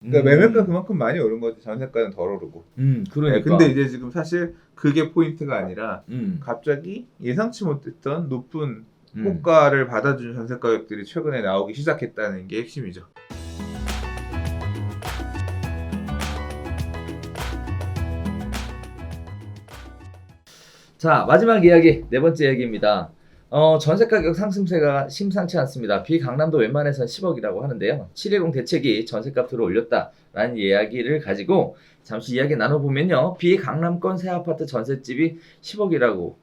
그러니까 매매가 그만큼 많이 오른 거지. 전세가는 덜 오르고. 그러니까. 근데 이제 지금 사실 그게 포인트가 아니라 음, 갑자기 예상치 못했던 높은 음. 호가를 받아주는 전세 가격들이 최근에 나오기 시작했다는 게 핵심이죠. 자, 마지막 이야기, 네 번째 이야기입니다. 전세 가격 상승세가 심상치 않습니다. 비강남도 웬만해선 10억이라고 하는데요. 710 대책이 전세값을 올렸다라는 이야기를 가지고 잠시 이야기 나눠보면요. 비강남권 새 아파트 전셋집이 10억이라고.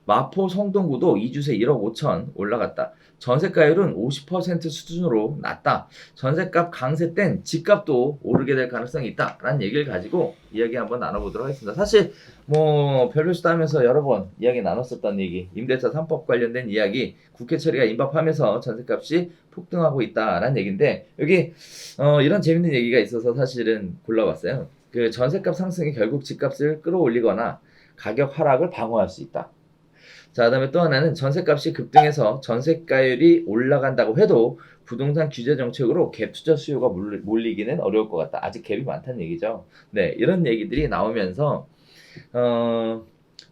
마포 성동구도 2주세 1억 5천 올라갔다. 전세가율은 50% 수준으로 낮다. 전세값 강세 땐 집값도 오르게 될 가능성이 있다라는 얘기를 가지고 이야기 한번 나눠보도록 하겠습니다. 사실 뭐 별표수다 하면서 여러 번 이야기 나눴었던 얘기, 임대차 3법 관련된 이야기, 국회 처리가 임박하면서 전세값이 폭등하고 있다라는 얘기인데 여기 이런 재밌는 얘기가 있어서 사실은 골라봤어요. 그 전세값 상승이 결국 집값을 끌어올리거나 가격 하락을 방어할 수 있다. 자, 그다음에 또 하나는 전세값이 급등해서 전세가율이 올라간다고 해도 부동산 규제 정책으로 갭 투자 수요가 몰리기는 어려울 것 같다. 아직 갭이 많다는 얘기죠. 네, 이런 얘기들이 나오면서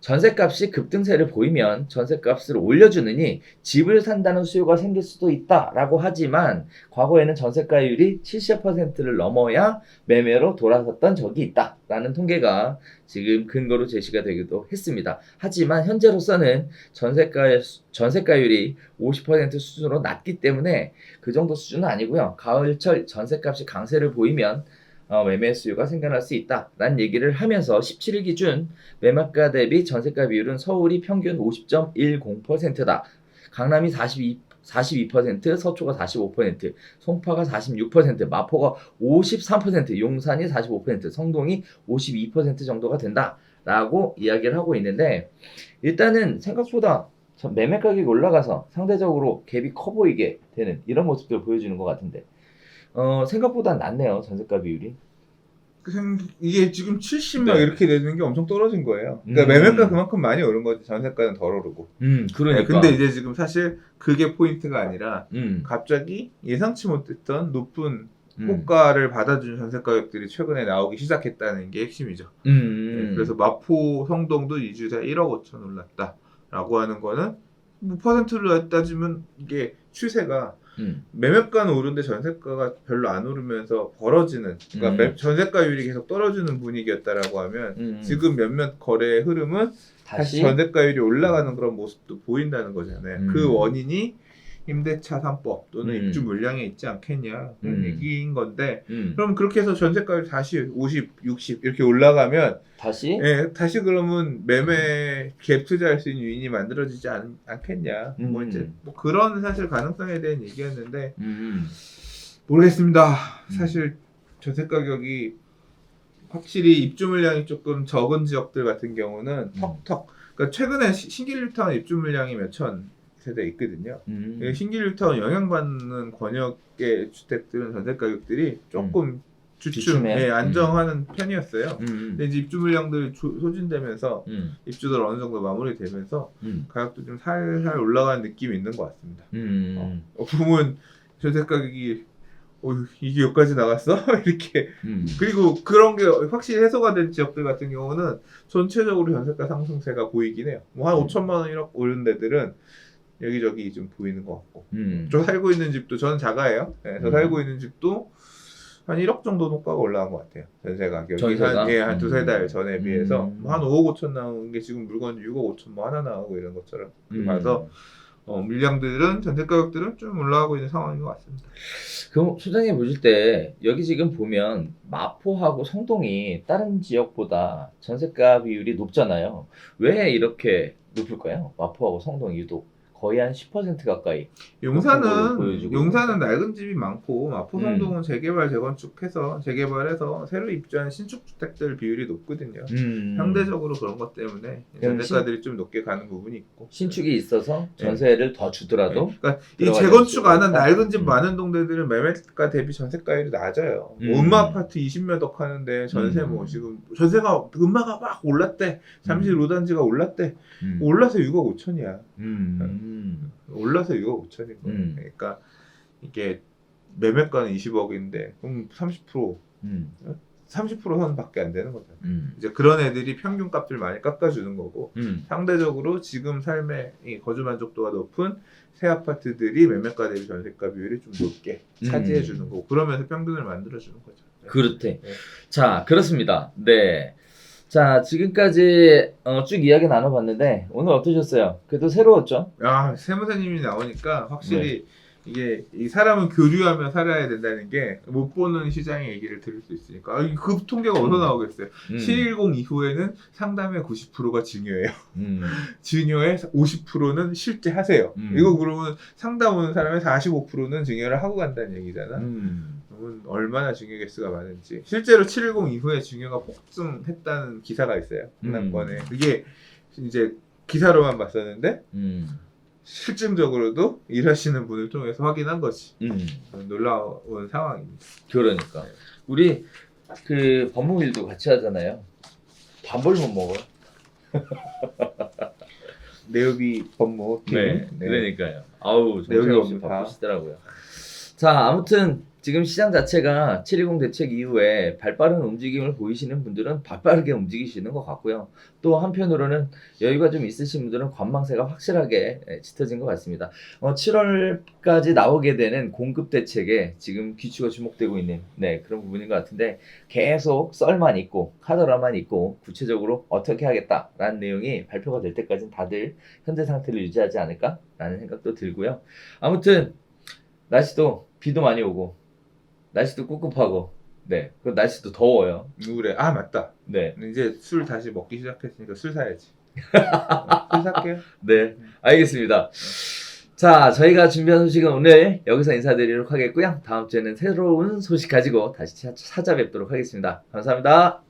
전세값이 급등세를 보이면 전세값을 올려주느니 집을 산다는 수요가 생길 수도 있다라고 하지만 과거에는 전세가율이 70%를 넘어야 매매로 돌아섰던 적이 있다라는 통계가 지금 근거로 제시가 되기도 했습니다. 하지만 현재로서는 전세가율이 50% 수준으로 낮기 때문에 그 정도 수준은 아니고요. 가을철 전세값이 강세를 보이면 매매 수요가 생겨날 수 있다라는 얘기를 하면서 17일 기준 매매가 대비 전세가 비율은 서울이 평균 50.10%다. 강남이 42%, 서초가 45%, 송파가 46%, 마포가 53%, 용산이 45%, 성동이 52% 정도가 된다라고 이야기를 하고 있는데 일단은 생각보다 매매 가격이 올라가서 상대적으로 갭이 커 보이게 되는 이런 모습들을 보여주는 것 같은데 생각보다 낮네요, 전세가 비율이. 이게 지금 70막 네. 이렇게 되는 게 엄청 떨어진 거예요. 그러니까 매매가 그만큼 많이 오른 거지. 전세가는 덜 오르고. 그러니까. 근데 이제 지금 사실 그게 포인트가 아니라 음, 갑자기 예상치 못했던 높은 음, 호가를 받아주는 전세 가격들이 최근에 나오기 시작했다는 게 핵심이죠. 그래서 마포 성동도 2주에 1억 5천 올랐다라고 하는 거는 뭐 퍼센트로 따지면 이게 추세가 매매가는 오르는데 전세가가 별로 안 오르면서 벌어지는, 그러니까 전세가율이 계속 떨어지는 분위기였다라고 하면 지금 몇몇 거래의 흐름은 다시 전세가율이 올라가는 그런 모습도 보인다는 거잖아요. 그 원인이 임대차 3법 또는 입주 물량에 있지 않겠냐 그런 얘기인 건데 그럼 그렇게 해서 전세가율이 다시 50, 60 이렇게 올라가면 다시 다시 그러면 매매 갭 투자할 수 있는 요인이 만들어지지 않겠냐 뭐 이제 뭐 그런 사실 가능성에 대한 얘기였는데 모르겠습니다. 사실 전세 가격이 확실히 입주 물량이 조금 적은 지역들 같은 경우는 턱턱, 그러니까 최근에 신길 뉴타운 입주 물량이 몇천 세대 있거든요. 신길 뉴타운 영향받는 권역의 주택들은 전세 가격들이 조금 주춤, 안정하는 편이었어요. 근데 이제 입주 물량들이 소진되면서 입주들 어느 정도 마무리되면서 가격도 좀 살살 올라가는 느낌이 있는 것 같습니다. 보면 전세 가격이 이게 여기까지 나갔어? 이렇게. 그리고 그런 게 확실히 해소가 된 지역들 같은 경우는 전체적으로 전세가 상승세가 보이긴 해요. 뭐 한 5천만 원 1억 오른 데들은 여기저기 좀 보이는 것 같고. 저 살고 있는 집도, 저는 자가예요. 저 살고 있는 집도 한 1억 정도 호가가 올라간 것 같아요. 전세 가격이 한 두세 달 전에 비해서 한 5억 5천 나오는 게 지금 물건 6억 5천 뭐 하나 나오고 이런 것처럼 봐서 물량들은 전세 가격들은 좀 올라가고 있는 상황인 것 같습니다. 그럼 소장님 보실 때 여기 지금 보면 마포하고 성동이 다른 지역보다 전세가 비율이 높잖아요. 왜 이렇게 높을까요? 마포하고 성동이 유독 거의 한 10% 가까이. 용산은 낡은 집이 많고 마포 성동은 재개발 재건축해서 재개발해서 새로 입주한 신축 주택들 비율이 높거든요. 상대적으로 그런 것 때문에 전세가들이 좀 높게 가는 부분이 있고. 신축이 있어서 전세를 더 주더라도. 그러니까 이 재건축 안 한 낡은 집 많은 동네들은 매매가 대비 전세가율이 낮아요. 음마 아파트 20몇 억 하는데 전세 뭐 지금 전세가 음마가 막 올랐대. 잠실 로단지가 올랐대. 올라서 6억 5천이야. 올라서 6억 5천인 거예요. 그러니까 이게 매매가는 20억인데 그럼 30% 음. 30% 선밖에 안 되는 거죠. 음. 이제 그런 애들이 평균 값을 많이 깎아주는 거고 음. 상대적으로 지금 삶의 이 거주 만족도가 높은 새 아파트들이 매매가 대비 전세가 비율이 좀 높게 차지해 주는 거고 그러면서 평균을 만들어 주는 거죠. 네. 그렇대. 네. 자, 그렇습니다. 네. 자, 지금까지 쭉 이야기 나눠봤는데 오늘 어떠셨어요? 그래도 새로웠죠? 아, 세무사님이 나오니까 확실히 이게 이 사람은 교류하며 살아야 된다는 게 못 보는 시장의 얘기를 들을 수 있으니까 그 통계가 어디서 나오겠어요. 710 이후에는 상담의 90%가 증여예요. 증여의 50%는 실제 하세요. 이거 그러면 상담 오는 사람의 45%는 증여를 하고 간다는 얘기잖아. 그러면 얼마나 증여 개수가 많은지. 실제로 710 이후에 증여가 폭증했다는 기사가 있어요. 문학권에. 그게 이제 기사로만 봤었는데 실증적으로도 일하시는 분을 통해서 확인한 거지. 놀라운 상황입니다. 그러니까 우리 그 법무일도 같이 하잖아요. 밥을 못 먹어요. 내업이 법무 팀. 네, 그러니까요. 아우 내용이 정신없이 없다. 바쁘시더라고요. 자, 아무튼 지금 시장 자체가 720 대책 이후에 발빠른 움직임을 보이시는 분들은 발빠르게 움직이시는 것 같고요. 또 한편으로는 여유가 좀 있으신 분들은 관망세가 확실하게 짙어진 것 같습니다. 7월까지 나오게 되는 공급 대책에 지금 귀추가 주목되고 있는 그런 부분인 것 같은데 계속 썰만 있고 카더라만 있고 구체적으로 어떻게 하겠다라는 내용이 발표가 될 때까지는 다들 현재 상태를 유지하지 않을까라는 생각도 들고요. 아무튼 날씨도 비도 많이 오고 날씨도 꿉꿉하고 그 날씨도 더워요. 우울해. 아 맞다. 네. 이제 술 다시 먹기 시작했으니까 술 사야지. 술 살게요. 네, 알겠습니다. 자, 저희가 준비한 소식은 오늘 여기서 인사드리도록 하겠고요. 다음 주에는 새로운 소식 가지고 다시 찾아뵙도록 하겠습니다. 감사합니다.